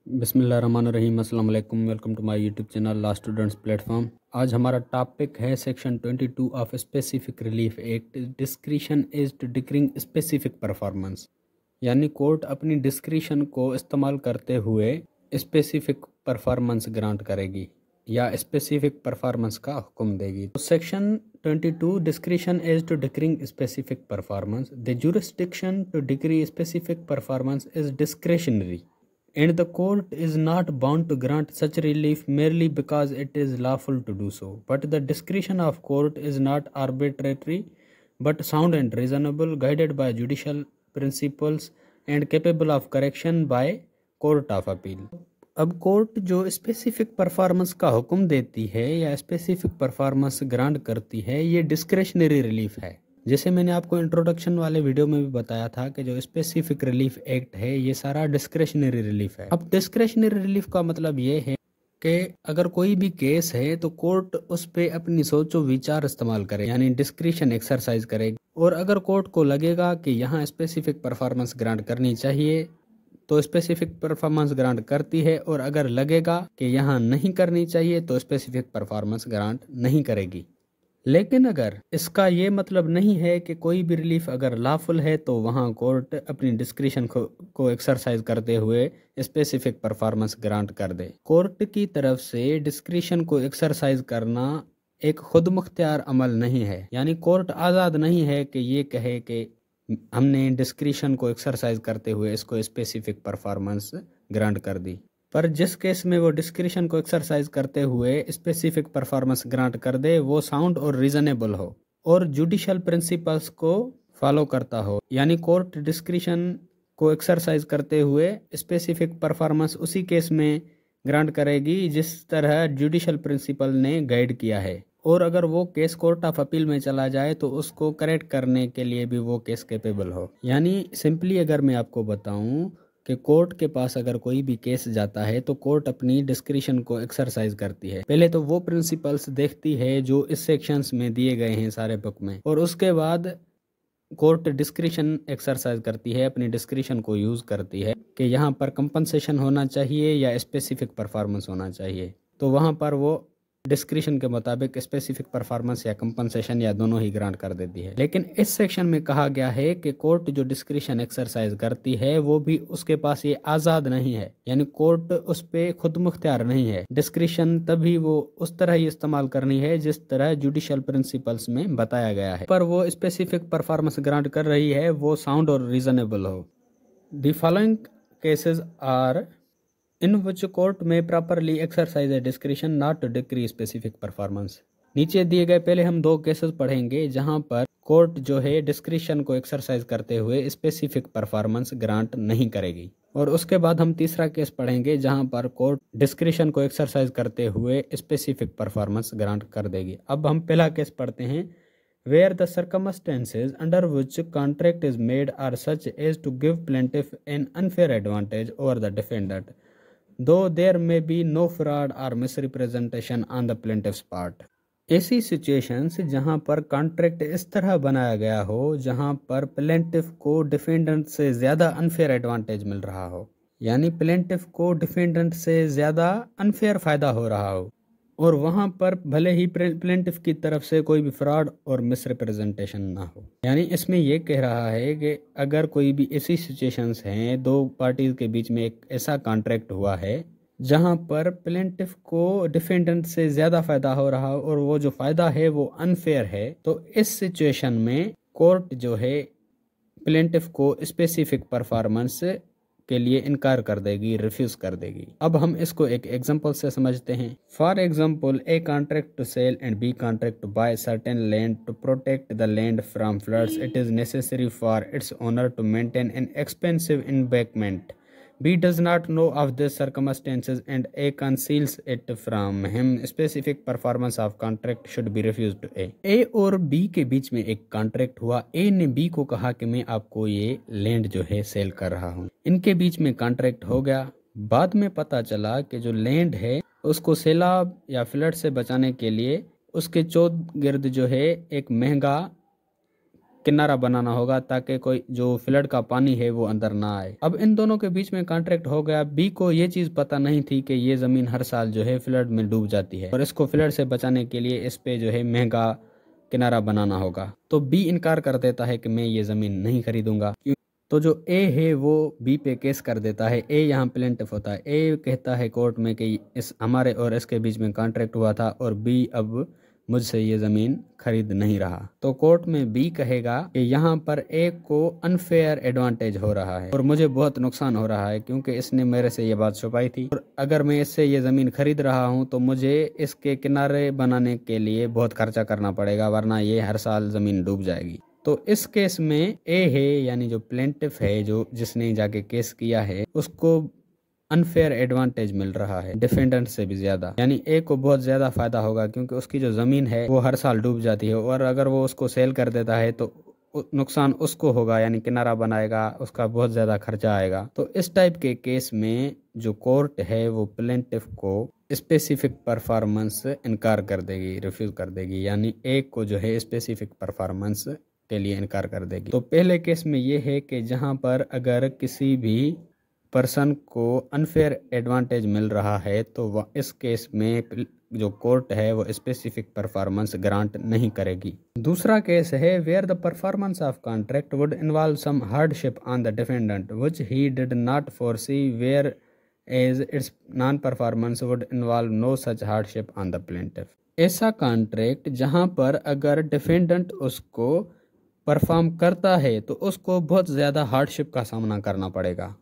बिस्मिल्लाहिर्रहमानिर्रहीम, अस्सलाम वालेकुम। Welcome to my YouTube channel law students platform. आज हमारा टॉपिक है section 22 of specific relief act. Discretion is to decreeing specific performance, यानी कोर्ट अपनी डिस्क्रिशन को इस्तेमाल करते हुए स्पेसिफिक परफॉर्मेंस ग्रांट करेगी या स्पेसिफिक परफॉर्मेंस का हुक्म देगी। तो section 22 discretion is to decreeing specific performance. The jurisdiction to decree specific performance is discretionary and the court is not bound to grant such relief merely because it is lawful to do so. But the discretion of court is not arbitrary but sound and reasonable, guided by judicial principles and capable of correction by court of appeal. अब court जो specific performance का हुक्म देती है या specific performance grant करती है, ये डिस्क्रेशनरी रिलीफ है। जैसे मैंने आपको इंट्रोडक्शन वाले वीडियो में भी बताया था कि जो स्पेसिफिक रिलीफ एक्ट है ये सारा डिस्क्रेशनरी रिलीफ है। अब डिस्क्रेशनरी रिलीफ का मतलब ये है कि अगर कोई भी केस है तो कोर्ट उस पे अपनी सोचो विचार इस्तेमाल करे, यानी डिस्क्रिशन एक्सरसाइज करेगी। और अगर कोर्ट को लगेगा कि यहाँ स्पेसिफिक परफॉर्मेंस ग्रांट करनी चाहिए तो स्पेसिफिक परफॉर्मेंस ग्रांट करती है, और अगर लगेगा कि यहाँ नहीं करनी चाहिए तो स्पेसिफिक परफॉर्मेंस ग्रांट नहीं करेगी। लेकिन अगर इसका ये मतलब नहीं है कि कोई भी रिलीफ अगर लॉफुल है तो वहाँ कोर्ट अपनी डिस्क्रिशन को एक्सरसाइज करते हुए स्पेसिफिक परफॉर्मेंस ग्रांट कर दे। कोर्ट की तरफ से डिस्क्रिशन को एक्सरसाइज करना एक खुद मुख्तियार अमल नहीं है, यानी कोर्ट आज़ाद नहीं है कि ये कहे कि हमने डिस्क्रिशन को एक्सरसाइज करते हुए इसको स्पेसिफिक परफॉर्मेंस ग्रांट कर दी। पर जिस केस में वो डिस्क्रिशन को एक्सरसाइज करते हुए स्पेसिफिक परफॉर्मेंस ग्रांट कर दे वो साउंड और रीजनेबल हो और जुडिशियल प्रिंसिपल्स को फॉलो करता हो, यानी कोर्ट डिस्क्रिशन को एक्सरसाइज करते हुए स्पेसिफिक परफॉर्मेंस उसी केस में ग्रांट करेगी जिस तरह जुडिशियल प्रिंसिपल ने गाइड किया है। और अगर वो केस कोर्ट ऑफ अपील में चला जाए तो उसको करेक्ट करने के लिए भी वो केस कैपेबल हो। यानी सिंपली अगर मैं आपको बताऊं कि कोर्ट के पास अगर कोई भी केस जाता है तो कोर्ट अपनी डिस्क्रिशन को एक्सरसाइज करती है। पहले तो वो प्रिंसिपल्स देखती है जो इस सेक्शंस में दिए गए हैं सारे बुक में, और उसके बाद कोर्ट डिस्क्रिशन एक्सरसाइज करती है, अपनी डिस्क्रिशन को यूज करती है कि यहाँ पर कंपनसेशन होना चाहिए या स्पेसिफिक परफॉर्मेंस होना चाहिए। तो वहाँ पर वो डिस्क्रिशन के मुताबिक स्पेसिफिक परफॉर्मेंस या कंपनसेशन या दोनों ही ग्रांट कर देती है। लेकिन इस सेक्शन में कहा गया है कि कोर्ट जो डिस्क्रिशन एक्सरसाइज करती है वो भी उसके पास ये आज़ाद नहीं है, यानी कोर्ट उस पे खुद मुख्तियार नहीं है। डिस्क्रिशन तभी वो उस तरह ही इस्तेमाल करनी है जिस तरह जुडिशियल प्रिंसिपल्स में बताया गया है, पर वो स्पेसिफिक परफॉर्मेंस ग्रांट कर रही है वो साउंड और रीजनेबल हो। The following cases are in which court में properly exercise a discretion not to decree specific performance. नीचे दिए गए पहले हम दो केसेस पढ़ेंगे जहां पर कोर्ट जो है डिस्क्रिशन को एक्सरसाइज करते हुए स्पेसिफिक परफॉर्मेंस ग्रांट नहीं करेगी, और उसके बाद हम तीसरा केस पढ़ेंगे जहां पर कोर्ट डिस्क्रिशन को एक्सरसाइज करते हुए स्पेसिफिक परफॉर्मेंस ग्रांट कर देगी। अब हम पहला केस पढ़ते हैं। Where the circumstances under which contract is made are such as to give plaintiff an unfair advantage over the defendant, though there may be no fraud or misrepresentation on the plaintiff's part। ऐसी situations जहां पर contract इस तरह बनाया गया हो जहां पर प्लेंटिफ को डिफेंडेंट से ज़्यादा अनफेयर एडवांटेज मिल रहा हो, यानी प्लेंटिफ को डिफेंडेंट से ज़्यादा अनफेयर फ़ायदा हो रहा हो, और वहां पर भले ही प्लेंटिफ की तरफ से कोई भी फ्रॉड और मिसरिप्रेजेंटेशन ना हो। यानी इसमें यह कह रहा है कि अगर कोई भी ऐसी सिचुएशंस हैं, दो पार्टीज के बीच में एक ऐसा कॉन्ट्रैक्ट हुआ है जहां पर प्लेंटिफ को डिफेंडेंट से ज़्यादा फ़ायदा हो रहा हो और वो जो फ़ायदा है वो अनफेयर है, तो इस सिचुएशन में कोर्ट जो है प्लेंटिफ को स्पेसिफिक परफॉर्मेंस के लिए इनकार कर देगी, रिफ्यूज कर देगी। अब हम इसको एक एग्जांपल से समझते हैं। For example, A contract to sell and B contract to buy certain land to protect the land from floods. It is necessary for its owner to maintain an expensive embankment। B does not know of these circumstances and A conceals it from him। Specific performance of contract should be refused to A। A और B के बीच में एक contract हुआ। A ने B को कहा कि मैं आपको ये लैंड जो है सेल कर रहा हूँ। इनके बीच में कॉन्ट्रैक्ट हो गया। बाद में पता चला कि जो लैंड है उसको सैलाब या फ्लड से बचाने के लिए उसके चौथ गिर्द जो है एक महंगा किनारा बनाना होगा ताकि कोई जो फ्लड का पानी है वो अंदर ना आए। अब इन दोनों के बीच में कॉन्ट्रैक्ट हो गया। बी को ये चीज पता नहीं थी कि ये जमीन हर साल जो है फ्लड में डूब जाती है और इसको फ्लड से बचाने के लिए इस पे जो है महंगा किनारा बनाना होगा। तो बी इनकार कर देता है कि मैं ये जमीन नहीं खरीदूंगा। तो जो ए है वो बी पे केस कर देता है। ए यहाँ प्लेंटिफ होता है। ए कहता है कोर्ट में कि इस हमारे और इसके बीच में कॉन्ट्रैक्ट हुआ था और बी अब मुझसे ये ज़मीन खरीद नहीं रहा। तो कोर्ट में बी कहेगा कि यहाँ पर ए को अनफेयर एडवांटेज हो रहा है और मुझे बहुत नुकसान हो रहा है क्योंकि इसने मेरे से ये बात छुपाई थी और अगर मैं इससे ये ज़मीन खरीद रहा हूँ तो मुझे इसके किनारे बनाने के लिए बहुत खर्चा करना पड़ेगा, वरना ये हर साल ज़मीन डूब जाएगी। तो इस केस में ए है यानी जो प्लेंटिफ है, जो जिसने जाके केस किया है, उसको अनफेयर एडवांटेज मिल रहा है डिफेंडेंट से भी ज्यादा। यानी ए को बहुत ज्यादा फायदा होगा क्योंकि उसकी जो जमीन है वो हर साल डूब जाती है और अगर वो उसको सेल कर देता है तो नुकसान उसको होगा, यानी किनारा बनाएगा, उसका बहुत ज्यादा खर्चा आएगा। तो इस टाइप के केस में जो कोर्ट है वो प्लेंटिफ को स्पेसिफिक परफॉर्मेंस इनकार कर देगी, रिफ्यूज कर देगी, यानी ए को जो है स्पेसिफिक परफॉर्मेंस के लिए इनकार कर देगी। तो पहले केस में ये है कि जहां पर अगर किसी भी पर्सन को अनफेयर एडवांटेज मिल रहा है तो इस केस में जो कोर्ट है वो स्पेसिफिक परफॉर्मेंस ग्रांट नहीं करेगी। दूसरा केस है where the performance of contract would involve some hardship on the defendant which he did not foresee whereas its non performance would involve no such hardship on the plaintiff. ऐसा contract जहां पर अगर defendant उसको perform करता है तो उसको बहुत ज़्यादा हार्डशिप का सामना करना पड़ेगा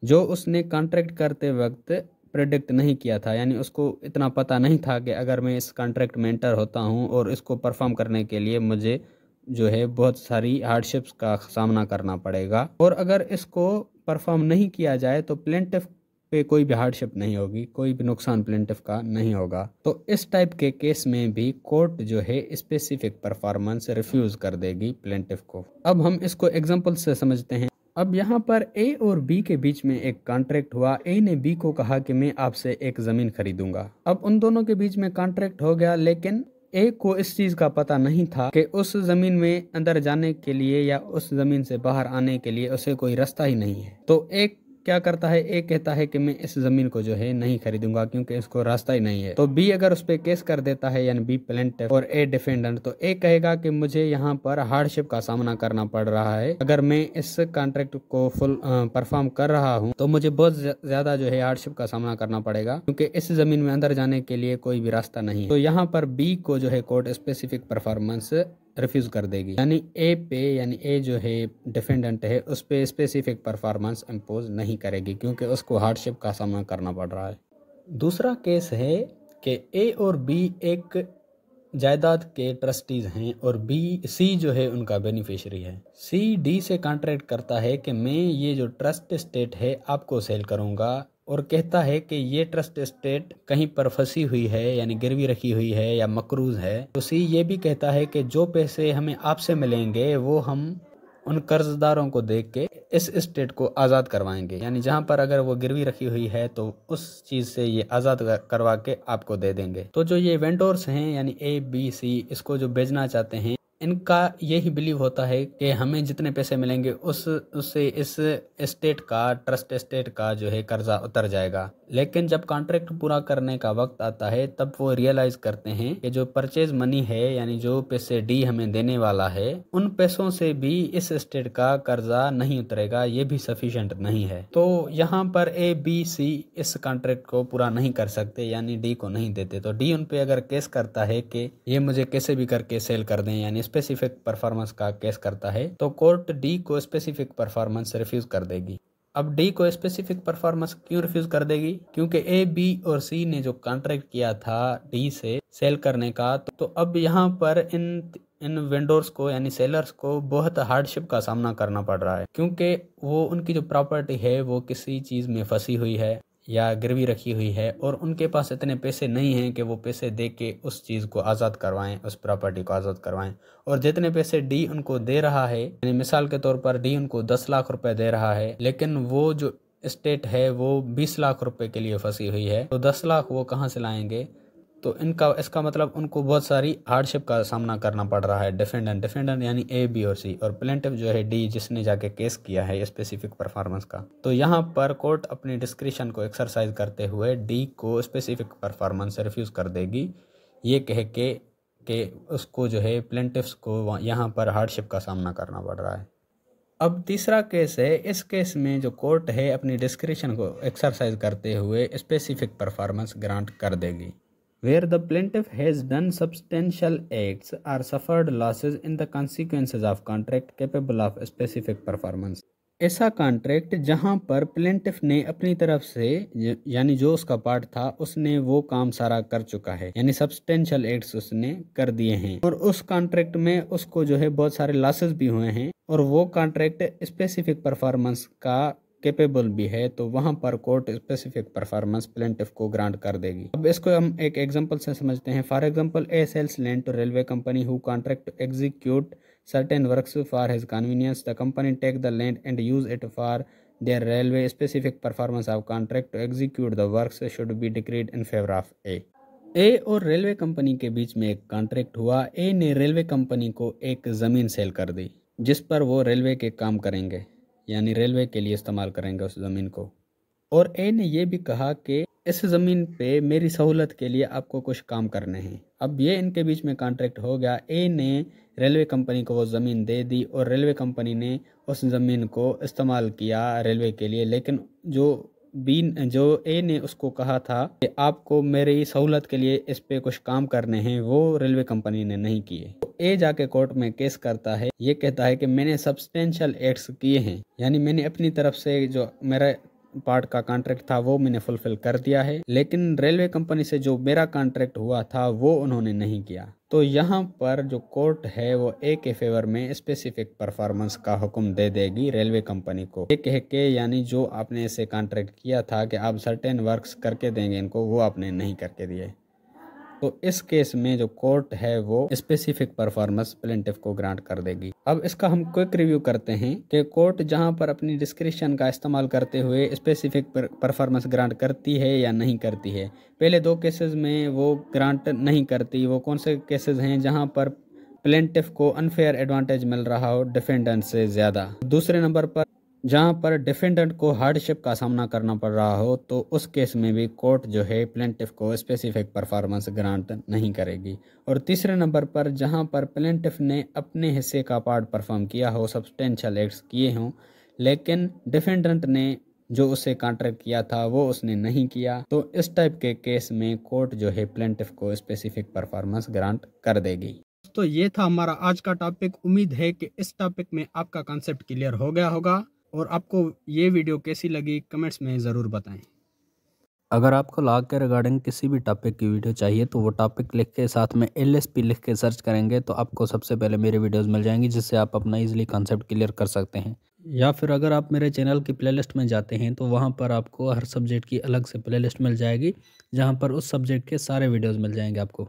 जो उसने कॉन्ट्रैक्ट करते वक्त प्रेडिक्ट नहीं किया था। यानी उसको इतना पता नहीं था कि अगर मैं इस कॉन्ट्रैक्ट में एंटर होता हूं और इसको परफॉर्म करने के लिए मुझे जो है बहुत सारी हार्डशिप्स का सामना करना पड़ेगा और अगर इसको परफॉर्म नहीं किया जाए तो प्लेंटिफ पे कोई भी हार्डशिप नहीं होगी, कोई भी नुकसान प्लेंटिफ का नहीं होगा। तो इस टाइप के केस में भी कोर्ट जो है स्पेसिफिक परफॉर्मेंस रिफ्यूज कर देगी प्लेंटिफ को। अब हम इसको एग्जांपल से समझते हैं। अब यहाँ पर ए और बी के बीच में एक कॉन्ट्रैक्ट हुआ। ए ने बी को कहा कि मैं आपसे एक जमीन खरीदूंगा। अब उन दोनों के बीच में कॉन्ट्रैक्ट हो गया, लेकिन ए को इस चीज का पता नहीं था कि उस जमीन में अंदर जाने के लिए या उस जमीन से बाहर आने के लिए उसे कोई रास्ता ही नहीं है। तो एक क्या करता है, ए कहता है कि मैं इस जमीन को जो है नहीं खरीदूंगा क्योंकि इसको रास्ता ही नहीं है। तो बी अगर उस पर केस कर देता है, यानी बी प्लेंटिफ और ए डिफेंडेंट, तो ए कहेगा कि मुझे यहाँ पर हार्डशिप का सामना करना पड़ रहा है। अगर मैं इस कॉन्ट्रैक्ट को फुल परफॉर्म कर रहा हूँ तो मुझे बहुत ज्यादा जो है हार्डशिप का सामना करना पड़ेगा क्योंकि इस जमीन में अंदर जाने के लिए कोई भी रास्ता नहीं है। तो यहाँ पर बी को जो है कोर्ट स्पेसिफिक परफॉर्मेंस रिफ्यूज कर देगी, यानी ए पे, यानी ए जो है डिफेंडेंट है उस पे स्पेसिफिक परफॉर्मेंस इम्पोज नहीं करेगी क्योंकि उसको हार्डशिप का सामना करना पड़ रहा है। दूसरा केस है कि ए और बी एक जायदाद के ट्रस्टीज हैं और सी जो है उनका बेनिफिशियरी है। सी डी से कॉन्ट्रैक्ट करता है कि मैं ये जो ट्रस्ट स्टेट है आपको सेल करूंगा और कहता है कि ये ट्रस्ट स्टेट कहीं पर फंसी हुई है, यानी गिरवी रखी हुई है या मकरूज है। तो सी ये भी कहता है कि जो पैसे हमें आपसे मिलेंगे वो हम उन कर्जदारों को देख के इस स्टेट को आज़ाद करवाएंगे, यानी जहां पर अगर वो गिरवी रखी हुई है तो उस चीज़ से ये आज़ाद करवा के आपको दे देंगे। तो जो ये वेंडर्स हैं यानी ए बी सी, इसको जो बेचना चाहते हैं, इनका यही बिलीव होता है कि हमें जितने पैसे मिलेंगे उससे इस स्टेट का, ट्रस्ट स्टेट का जो है कर्जा उतर जाएगा। लेकिन जब कॉन्ट्रैक्ट पूरा करने का वक्त आता है तब वो रियलाइज करते हैं कि जो परचेज मनी है, यानी जो पैसे डी हमें देने वाला है, उन पैसों से भी इस स्टेट का कर्जा नहीं उतरेगा, ये भी सफिशिएंट नहीं है। तो यहाँ पर ए बी सी इस कॉन्ट्रैक्ट को पूरा नहीं कर सकते, यानी डी को नहीं देते। तो डी उन पे अगर केस करता है कि ये मुझे कैसे भी करके सेल कर दें, यानी स्पेसिफिक परफॉर्मेंस का केस करता है, तो कोर्ट डी को स्पेसिफिक परफॉर्मेंस रिफ्यूज कर देगी। अब डी को स्पेसिफिक परफॉर्मेंस क्यों रिफ्यूज कर देगी? क्योंकि ए बी और सी ने जो कॉन्ट्रैक्ट किया था डी से सेल करने का, तो अब यहाँ पर इन वेंडर्स को, यानी सेलर्स को बहुत हार्डशिप का सामना करना पड़ रहा है क्योंकि वो उनकी जो प्रॉपर्टी है वो किसी चीज में फंसी हुई है या गिरवी रखी हुई है और उनके पास इतने पैसे नहीं हैं कि वो पैसे दे के उस चीज़ को आज़ाद करवाएं, उस प्रॉपर्टी को आज़ाद करवाएं। और जितने पैसे डी उनको दे रहा है, यानी मिसाल के तौर पर डी उनको 10 लाख रुपए दे रहा है, लेकिन वो जो स्टेट है वो 20 लाख रुपए के लिए फंसी हुई है, तो 10 लाख वो कहाँ से लाएंगे? तो इसका मतलब उनको बहुत सारी हार्डशिप का सामना करना पड़ रहा है। डिफेंडेंट यानी ए, बी और सी, और प्लेंटिफ जो है डी, जिसने जाके केस किया है स्पेसिफिक परफॉर्मेंस का। तो यहाँ पर कोर्ट अपनी डिस्क्रिशन को एक्सरसाइज करते हुए डी को स्पेसिफिक परफॉर्मेंस रिफ्यूज़ कर देगी, ये कह के उसको जो है प्लेंटिफ्स को यहाँ पर हार्डशिप का सामना करना पड़ रहा है। अब तीसरा केस है। इस केस में जो कोर्ट है अपनी डिस्क्रिशन को एक्सरसाइज करते हुए स्पेसिफिक परफॉर्मेंस ग्रांट कर देगी। Where the plaintiff has done substantial acts or suffered losses in the consequences of contract capable of specific performance। ऐसा कॉन्ट्रैक्ट जहां पर प्लेंटिफ ने अपनी तरफ से यानी जो उसका पार्ट था उसने वो काम सारा कर चुका है, यानी सब्सटेंशियल एक्ट्स उसने कर दिए हैं, और उस कॉन्ट्रैक्ट में उसको जो है बहुत सारे लॉसेस भी हुए हैं, और वो कॉन्ट्रैक्ट स्पेसिफिक परफॉर्मेंस का कैपेबल भी है, तो वहां पर कोर्ट स्पेसिफिक परफॉर्मेंस प्लेंटिफ को ग्रांट कर देगी। अब इसको हम एक एग्जांपल से समझते हैं। For example, a sells land to railway company who contract to execute certain works for his convenience. The company take the land and use it for their railway. Specific performance of contract to execute the works should be decreed in favor of A। ए और railway company के बीच में एक contract हुआ। ए ने railway company को एक ज़मीन cell कर दी जिस पर वो रेलवे के काम करेंगे, यानी रेलवे के लिए इस्तेमाल करेंगे उस ज़मीन को। और ए ने ये भी कहा कि इस ज़मीन पे मेरी सहूलत के लिए आपको कुछ काम करने हैं। अब ये इनके बीच में कॉन्ट्रैक्ट हो गया। ए ने रेलवे कंपनी को वो ज़मीन दे दी और रेलवे कंपनी ने उस ज़मीन को इस्तेमाल किया रेलवे के लिए, लेकिन जो ए ने उसको कहा था कि आपको मेरी सहूलत के लिए इस पे कुछ काम करने हैं, वो रेलवे कंपनी ने नहीं किए। तो ए जाके कोर्ट में केस करता है, ये कहता है कि मैंने सब्सटेंशियल एक्ट्स किए हैं, यानी मैंने अपनी तरफ से जो मेरा पार्ट का कॉन्ट्रैक्ट था वो मैंने फुलफिल कर दिया है, लेकिन रेलवे कंपनी से जो मेरा कॉन्ट्रैक्ट हुआ था वो उन्होंने नहीं किया। तो यहाँ पर जो कोर्ट है वो ए के फेवर में स्पेसिफिक परफॉर्मेंस का हुक्म दे देगी रेलवे कंपनी को, ये कह के यानी जो आपने इसे कॉन्ट्रैक्ट किया था कि आप सर्टेन वर्क्स करके देंगे इनको, वो आपने नहीं करके दिए। तो इस केस में जो कोर्ट है वो स्पेसिफिक परफॉर्मेंस प्लेंटिफ को ग्रांट कर देगी। अब इसका हम क्विक रिव्यू करते हैं कि कोर्ट जहां पर अपनी डिस्क्रिशन का इस्तेमाल करते हुए स्पेसिफिक परफॉर्मेंस ग्रांट करती है या नहीं करती है। पहले दो केसेस में वो ग्रांट नहीं करती। वो कौन से केसेस हैं? जहां पर प्लेंटिफ को अनफेयर एडवांटेज मिल रहा हो डिफेंडेंट से ज़्यादा। दूसरे नंबर पर जहां पर डिफेंडेंट को हार्डशिप का सामना करना पड़ रहा हो, तो उस केस में भी कोर्ट जो है प्लेंटिफ को स्पेसिफिक परफॉर्मेंस ग्रांट नहीं करेगी। और तीसरे नंबर पर जहां पर प्लेंटिफ ने अपने हिस्से का पार्ट परफॉर्म किया हो, सब्सटेंशियल एक्ट्स किए हों, लेकिन डिफेंडेंट ने जो उसे कॉन्ट्रैक्ट किया था वो उसने नहीं किया, तो इस टाइप के केस में कोर्ट जो है प्लेंटिफ को स्पेसिफिक परफॉर्मेंस ग्रांट कर देगी। तो ये था हमारा आज का टॉपिक। उम्मीद है कि इस टॉपिक में आपका कॉन्सेप्ट क्लियर हो गया होगा, और आपको ये वीडियो कैसी लगी कमेंट्स में ज़रूर बताएं। अगर आपको लॉ के रिगार्डिंग किसी भी टॉपिक की वीडियो चाहिए तो वो टॉपिक लिख के साथ में LSP लिख के सर्च करेंगे तो आपको सबसे पहले मेरी वीडियोस मिल जाएंगी, जिससे आप अपना इजीली कॉन्सेप्ट क्लियर कर सकते हैं। या फिर अगर आप मेरे चैनल की प्लेलिस्ट में जाते हैं तो वहाँ पर आपको हर सब्जेक्ट की अलग से प्लेलिस्ट मिल जाएगी, जहाँ पर उस सब्जेक्ट के सारे वीडियोज़ मिल जाएंगे आपको।